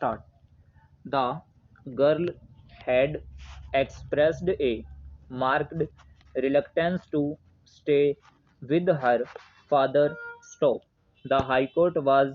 start. The girl had expressed a marked reluctance to stay with her father. Stop. The High Court was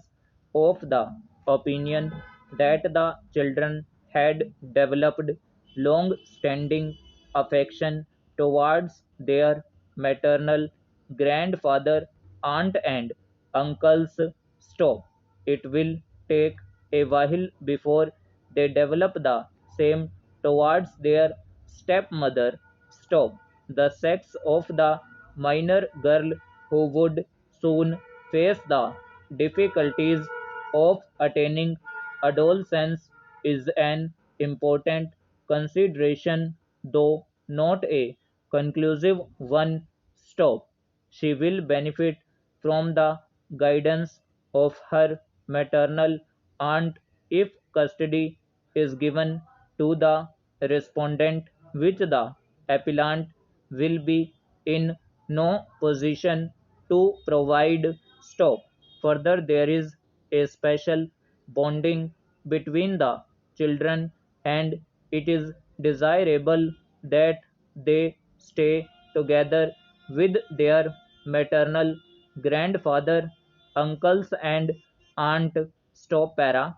of the opinion that the children had developed long-standing affection towards their maternal grandfather, aunt, and uncles. Stop. It will take a while before they develop the same towards their stepmother. Stop. The sex of the minor girl who would soon face the difficulties of attaining adolescence is an important consideration, though not a conclusive one. Stop. She will benefit from the guidance of her maternal aunt if custody is given to the respondent, which the appellant will be in no position to provide. Stop. Further, there is a special bonding between the children, and it is desirable that they stay together with their maternal grandfather, uncles, and aunt. Stop para.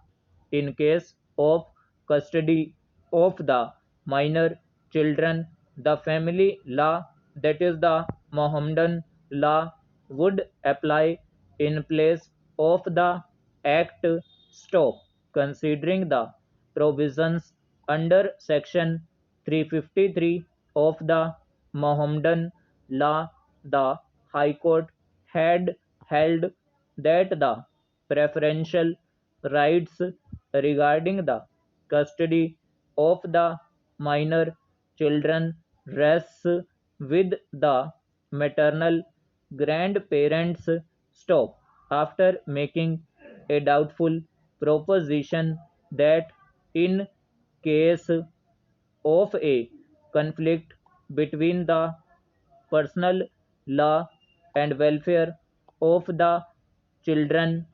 In case of custody of the minor children, the family law, that is the Mohammedan law, would apply in place of the Act. Stop. Considering the provisions under Section 353 of the Mohammedan law, the High Court had held that the preferential rights regarding the custody of the minor children rests with the maternal grandparents. Stop. After making a doubtful proposition that in case of a conflict between the personal law and welfare of the children,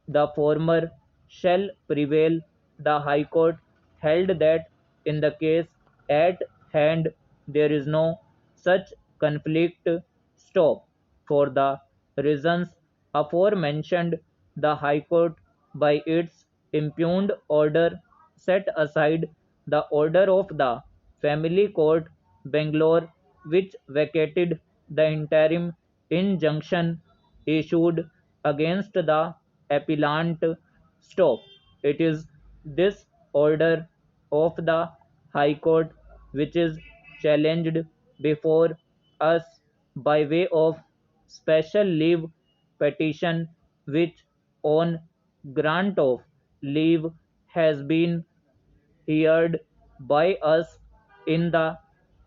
the former shall prevail. The High Court held that in the case at hand there is no such conflict. Stop. For the reasons aforementioned, the High Court, by its impugned order, set aside the order of the Family Court, Bangalore, which vacated the interim injunction issued against the appellant. Stop. It is this order of the High Court which is challenged before us by way of special leave petition, which on grant of leave has been heard by us in the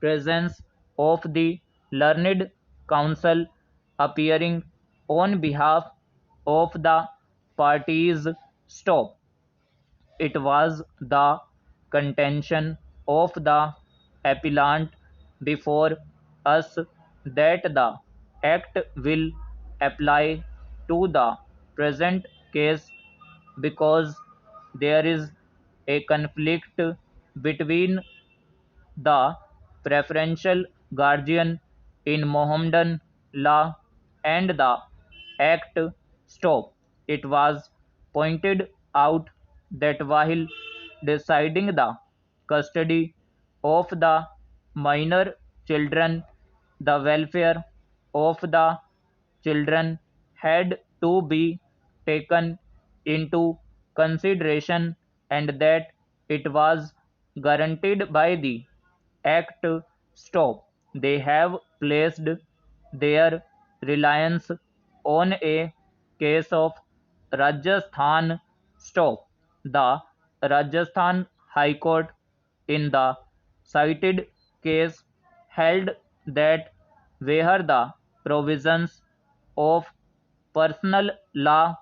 presence of the learned counsel appearing on behalf of the parties. Stop. It was the contention of the appellant before us that the Act will apply to the present case because there is a conflict between the preferential guardian in Mohammedan law and the Act. Stop. It was pointed out that while deciding the custody of the minor children, the welfare of the children had to be taken into consideration and that it was guaranteed by the Act. Stop. They have placed their reliance on a case of Rajasthan. Stop. The Rajasthan High Court in the cited case held that where the provisions of personal law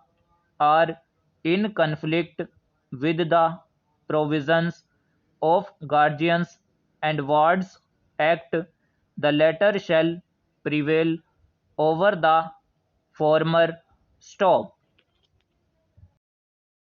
are in conflict with the provisions of Guardians and Wards Act, the latter shall prevail over the former. Stop.